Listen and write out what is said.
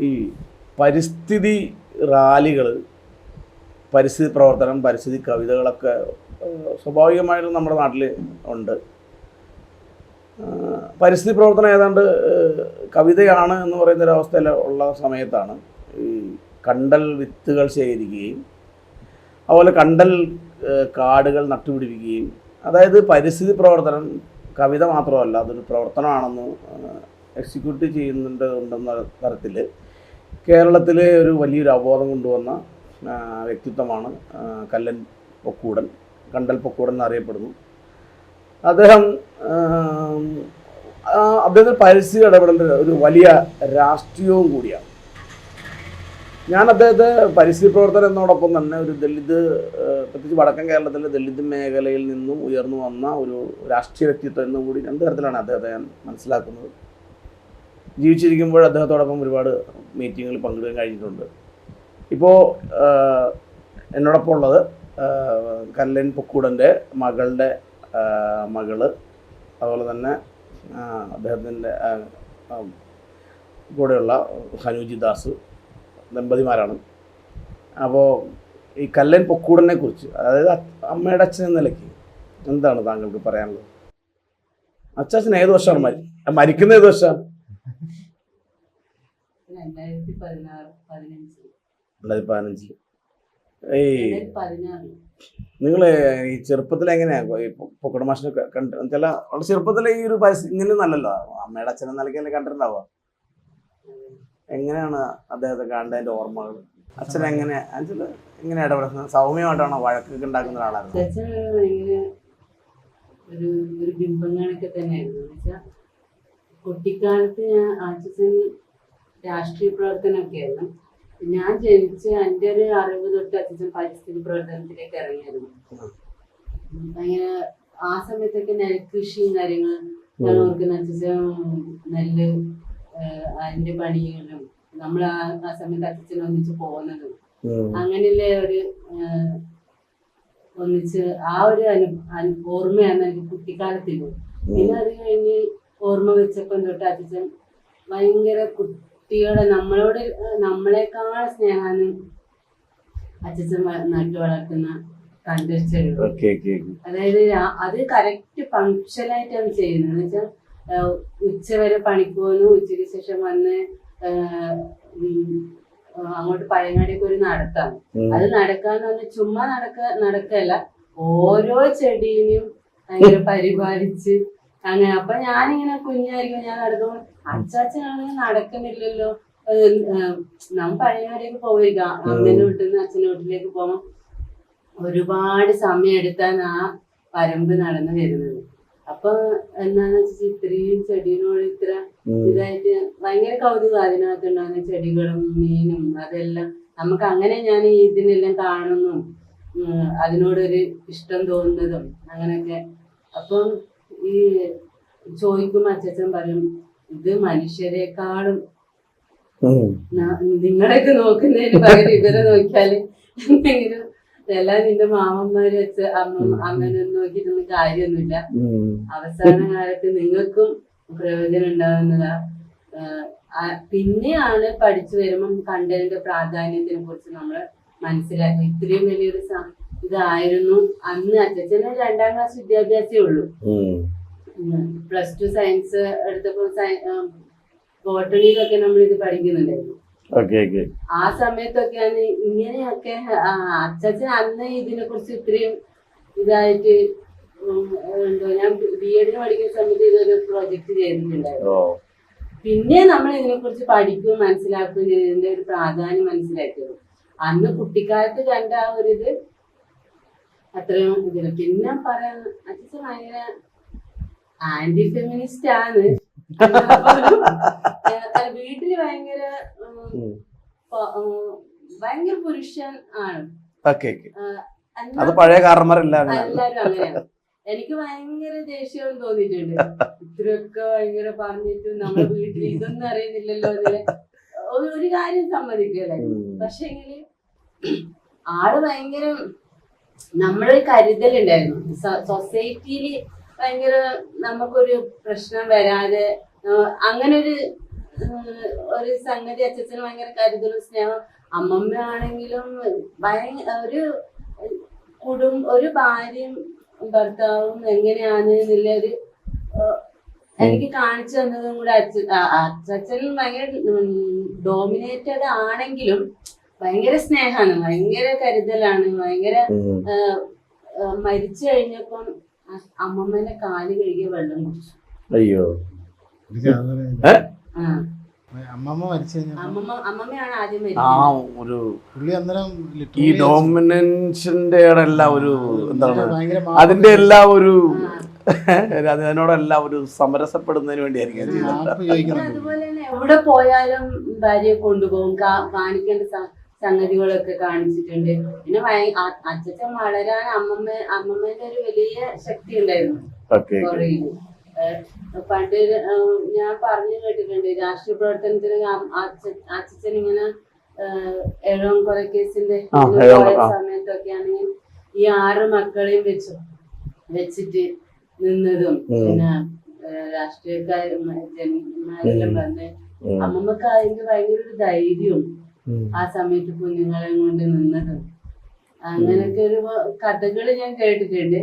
ഈ പരിസ്ഥിതി റാലികൾ, പരിസ്ഥിതി പ്രവർത്തനം, പരിസ്ഥിതി കവിതകളൊക്കെ സ്വാഭാവികമായിട്ടും നമ്മുടെ നാട്ടിൽ ഉണ്ട്. പരിസ്ഥിതി പ്രവർത്തനം ഏതാണ്ട് കവിതയാണ് എന്ന് പറയുന്നൊരവസ്ഥയിൽ ഉള്ള സമയത്താണ് ഈ കണ്ടൽ വിത്തുകൾ ശേഖരിക്കുകയും അതുപോലെ കണ്ടൽ കാടുകൾ നട്ടുപിടിപ്പിക്കുകയും, അതായത് പരിസ്ഥിതി പ്രവർത്തനം കവിത മാത്രമല്ല, അതൊരു പ്രവർത്തനമാണെന്ന് എക്സിക്യൂട്ട് ചെയ്യുന്നുണ്ടെന്ന തരത്തിൽ കേരളത്തിൽ ഒരു വലിയൊരു അവബോധം കൊണ്ടുവന്ന വ്യക്തിത്വമാണ് കല്ലൻ പൊക്കൂടൻ, കണ്ടൽ പൊക്കൂടൻ എന്നറിയപ്പെടുന്നു. അദ്ദേഹത്തിന് പരിസ്ഥിതി ഇടപെടലിൻ്റെ ഒരു വലിയ രാഷ്ട്രീയവും കൂടിയാണ്. ഞാൻ അദ്ദേഹത്തെ പരിസ്ഥിതി പ്രവർത്തനം എന്നോടൊപ്പം തന്നെ ഒരു ദളിത്, പ്രത്യേകിച്ച് വടക്കൻ കേരളത്തിലെ ദളിത് മേഖലയിൽ നിന്നും ഉയർന്നു വന്ന ഒരു രാഷ്ട്രീയ വ്യക്തിത്വം എന്നും കൂടി രണ്ട് തരത്തിലാണ് അദ്ദേഹത്തെ ഞാൻ മനസ്സിലാക്കുന്നത്. ജീവിച്ചിരിക്കുമ്പോൾ അദ്ദേഹത്തോടൊപ്പം ഒരുപാട് മീറ്റിങ്ങുകളിൽ പങ്കെടുക്കാൻ കഴിഞ്ഞിട്ടുണ്ട്. ഇപ്പോൾ എന്നോടൊപ്പം ഉള്ളത് കല്ലൻ പൊക്കൂടൻ്റെ മകളുടെ മകള്, അതുപോലെ തന്നെ അദ്ദേഹത്തിൻ്റെ കൂടെയുള്ള ഹനുജി ദാസ് ദമ്പതിമാരാണ്. അപ്പോൾ ഈ കല്ലൻ പൊക്കൂടനെ കുറിച്ച്, അതായത് അമ്മയുടെ അച്ഛൻ എന്ന നിലയ്ക്ക് എന്താണ് താങ്കൾക്ക് പറയാനുള്ളത്? അച്ഛൻ ഏത് വർഷമാണ് മരിക്കുന്ന? ഏത് വർഷമാണ്? 2015. നിങ്ങൾ ഈ ചെറുപ്പത്തിൽ എങ്ങനെയാ ഈ പൊക്കട മാഷിനെ ചില ചെറുപ്പത്തിൽ ഈ ഒരു ഇങ്ങനെ നല്ലല്ലോ, അമ്മയുടെ അച്ഛനെ നിലയ്ക്കല്ലേ കണ്ടിട്ടുണ്ടാവുക? എങ്ങനെയാണ് അദ്ദേഹത്തെ കാണേണ്ടതിന്റെ ഓർമ്മകൾ? അച്ഛൻ എങ്ങനെ ഇടപെടുന്നത്? സൗമ്യമായിട്ടാണോ വഴക്കൊക്കെ ഉണ്ടാക്കുന്ന ഒരാളായിരുന്നു? ഒരു ബിംബങ്ങളൊക്കെ തന്നെയായിരുന്നു. എന്നുവെച്ചാൽ കുട്ടിക്കാലത്ത് അച്ഛൻ രാഷ്ട്രീയ പ്രവർത്തനമൊക്കെ ആയിരുന്നു. ഞാൻ ജനിച്ച എൻ്റെ ഒരു അറിവ് തൊട്ട് അച്ഛൻ പരിസ്ഥിതി പ്രവർത്തനത്തിലേക്ക് ഇറങ്ങിയായിരുന്നു. അങ്ങനെ ആ സമയത്തൊക്കെ നെൽകൃഷിയും കാര്യങ്ങളും ഞാൻ ഓർക്കുന്ന അച്ഛൻ നെല്ല് അതിന്റെ പണികളും നമ്മൾ ആ സമയത്ത് അച്ഛൻ ഒന്നിച്ച് പോകുന്നതും അങ്ങനെയുള്ള ഒരു ഒന്നിച്ച് ആ ഒരു ഓർമ്മയാണ് എനിക്ക് കുട്ടിക്കാലത്തില്. പിന്നെ അത് കഴിഞ്ഞ് ഓർമ്മ വെച്ചപ്പം തൊട്ട് അച്ഛൻ ഭയങ്കര കുട്ടികളെ നമ്മളെക്കാൾ സ്നേഹാണ് അച്ഛൻ നട്ടു വളർത്തുന്ന കണ്ടുവച്ചത്. അതായത് അത് കറക്റ്റ് ഫങ്ഷനായിട്ടാണ് ചെയ്യുന്നത്. എന്ന് വെച്ചാൽ ഉച്ചവരെ പണിക്ക് പോകുന്നു, ഉച്ചയ്ക്ക് ശേഷം വന്ന് അങ്ങോട്ട് പഴങ്ങാടിയൊക്കെ ഒരു നടത്താണ്. അത് നടക്കാന്ന് പറഞ്ഞാൽ ചുമ്മാ നടക്കല്ല, ഓരോ ചെടീനെയും ഭയങ്കര പരിപാലിച്ച് അങ്ങനെ. അപ്പൊ ഞാനിങ്ങനെ കുഞ്ഞായിരിക്കും, ഞാൻ നടക്കുമ്പോൾ അച്ചാച്ചനാണെങ്കിൽ നടക്കുന്നില്ലല്ലോ. നമ്മ പഴയങ്ങാടിയൊക്കെ പോയിരിക്കാം, അമ്മേന്റെ വീട്ടിൽ നിന്ന് അച്ഛൻ്റെ വീട്ടിലേക്ക് പോകുമ്പോൾ ഒരുപാട് സമയം എടുത്താണ് ആ പരമ്പ് നടന്നു വരുന്നത്. അപ്പൊ എന്താന്ന് വെച്ചാൽ ഇത്രയും ചെടികളോട് ഇത്ര ഇതായിട്ട് ഭയങ്കര കൗതുകം അതിനകത്തുണ്ടാകുന്ന ചെടികളും മീനും അതെല്ലാം നമുക്ക് അങ്ങനെ ഞാൻ ഇതിനെല്ലാം കാണുന്നു, അതിനോടൊരു ഇഷ്ടം തോന്നുന്നതും അങ്ങനെയൊക്കെ. അപ്പം ഈ ചോദിക്കുമ്പോ അച്ഛൻ പറയും, ഇത് മനുഷ്യരെക്കാളും നിങ്ങളെയൊക്കെ നോക്കുന്നതിന് പകരം ഇവരെ നോക്കിയാല് എന്തെങ്കിലും എല്ലാം നിന്റെ മാമന്മാര് വെച്ച് അമ്മനൊന്നും നോക്കിയിട്ടൊന്നും കാര്യമൊന്നുമില്ല. അവസാന കാലത്ത് നിങ്ങൾക്കും പ്രയോജനം ഉണ്ടാകുന്നതാ. പിന്നെയാണ് പഠിച്ചു വരുമ്പം കണ്ടതിന്റെ പ്രാധാന്യത്തിനെ കുറിച്ച് നമ്മൾ മനസ്സിലാക്കി. ഇത്രയും വലിയൊരു ഇതായിരുന്നു അന്ന്. അച്ഛന് 2ാം ക്ലാസ് വിദ്യാഭ്യാസമേ ഉള്ളൂ. +2 സയൻസ് എടുത്തപ്പോ ബോട്ടണിയിലൊക്കെ നമ്മൾ ഇത് പഠിക്കുന്നുണ്ടായിരുന്നു. ആ സമയത്തൊക്കെയാണ് ഇങ്ങനെയൊക്കെ അച്ഛൻ അന്ന് ഇതിനെ കുറിച്ച് ഇത്രയും ഇതായിട്ട് ഞാൻ BEd പഠിക്കുന്ന സമയത്ത് ഇതൊരു പ്രോജക്റ്റ് ചെയ്തിട്ടുണ്ടായിരുന്നു. പിന്നെ നമ്മൾ ഇതിനെ കുറിച്ച് പഠിക്കുകയും മനസ്സിലാക്കുകയും ചെയ്തതിന്റെ ഒരു പ്രാധാന്യം മനസ്സിലാക്കിയത് അന്ന് കുട്ടിക്കാലത്ത് കണ്ട ആ ഒരു ഇത് അത്രയും ഇതില്ല. പിന്നെ പറയാൻ അച്ഛൻ ഭയങ്കര ആന്റി ഫെമിനിസ്റ്റ് ആണ്. വീട്ടില് ഭയങ്കര പുരുഷൻ ആണ്. എല്ലാരും അങ്ങനെയാണ്. എനിക്ക് ഭയങ്കര ദേഷ്യം തോന്നിയിട്ടുണ്ട്. ഇത്രയൊക്കെ ഭയങ്കര പറഞ്ഞിട്ട് നമ്മുടെ വീട്ടിൽ ഇതൊന്നും അറിയുന്നില്ലല്ലോ. ഒരു കാര്യം സമ്മതിക്കല്ലേ. പക്ഷെങ്കില് ആള് ഭയങ്കര നമ്മളൊരു കരുതലുണ്ടായിരുന്നു. സൊസൈറ്റിയില് ഭയങ്കര നമുക്കൊരു പ്രശ്നം വരാതെ അങ്ങനെ ഒരു ഒരു സംഗതി അച്ഛന് ഭയങ്കര കരുതലും സ്നേഹം. അമ്മമ്മ ആണെങ്കിലും ഒരു ഭാര്യയും ഭർത്താവും എങ്ങനെയാണ് എന്നുള്ള ഒരു എനിക്ക് കാണിച്ചു തന്നതും കൂടെ അച്ഛൻ ഭയങ്കര ഡോമിനേറ്റഡ് ആണെങ്കിലും ഭയങ്കര സ്നേഹമാണ്, ഭയങ്കര കരുതലാണ്, ഭയങ്കര മരിച്ചു കഴിഞ്ഞപ്പം അമ്മമ്മേനെ കാല് കഴുകിയ വെള്ളം കുടിച്ചു. അയ്യോ അമ്മമ്മ മരിച്ചു കഴിഞ്ഞാൽ അമ്മമ്മയാണ് ആദ്യം ആ മരിച്ചത്. ഒരു പുള്ളി അന്നേരം ഈ ഡോമിനൻസിന്റെ എല്ലാം ഒരു എന്താണ് ഭയങ്കര അതിന്റെ എല്ലാം ഒരു അതിനോടെല്ലാം ഒരു സമരസപ്പെടുന്നതിന് വേണ്ടിയായിരിക്കും മാപ്പ് ചോദിക്കണം. അതുപോലെ തന്നെ എവിടെ പോയാലും ഭാര്യയെ കൊണ്ടുപോകും, കാണിക്കേണ്ട സംഗതികളൊക്കെ കാണിച്ചിട്ടുണ്ട്. പിന്നെ അച്ഛൻ വളരാൻ അമ്മമ്മേന്റെ ഒരു വലിയ ശക്തി ഉണ്ടായിരുന്നു. പണ്ട് ഞാൻ പറഞ്ഞു കേട്ടിട്ടുണ്ട്, രാഷ്ട്രീയ പ്രവർത്തനത്തിന് അച്ഛൻ ഇങ്ങനെ കൊലക്കേസിന്റെ പോയ സമയത്തൊക്കെ ആണെങ്കിൽ ഈ 6 മക്കളെയും വെച്ചിട്ട് നിന്നതും പിന്നെ രാഷ്ട്രീയക്കാരെല്ലാം പറഞ്ഞ് അമ്മമ്മക്ക് അതിന്റെ ഭയങ്കര ഒരു ധൈര്യവും ആ സമയത്ത് കുഞ്ഞുങ്ങളെ കൊണ്ട് നിന്നതും അങ്ങനെയൊക്കെ ഒരു കഥകള് ഞാൻ കേട്ടിട്ടുണ്ട്.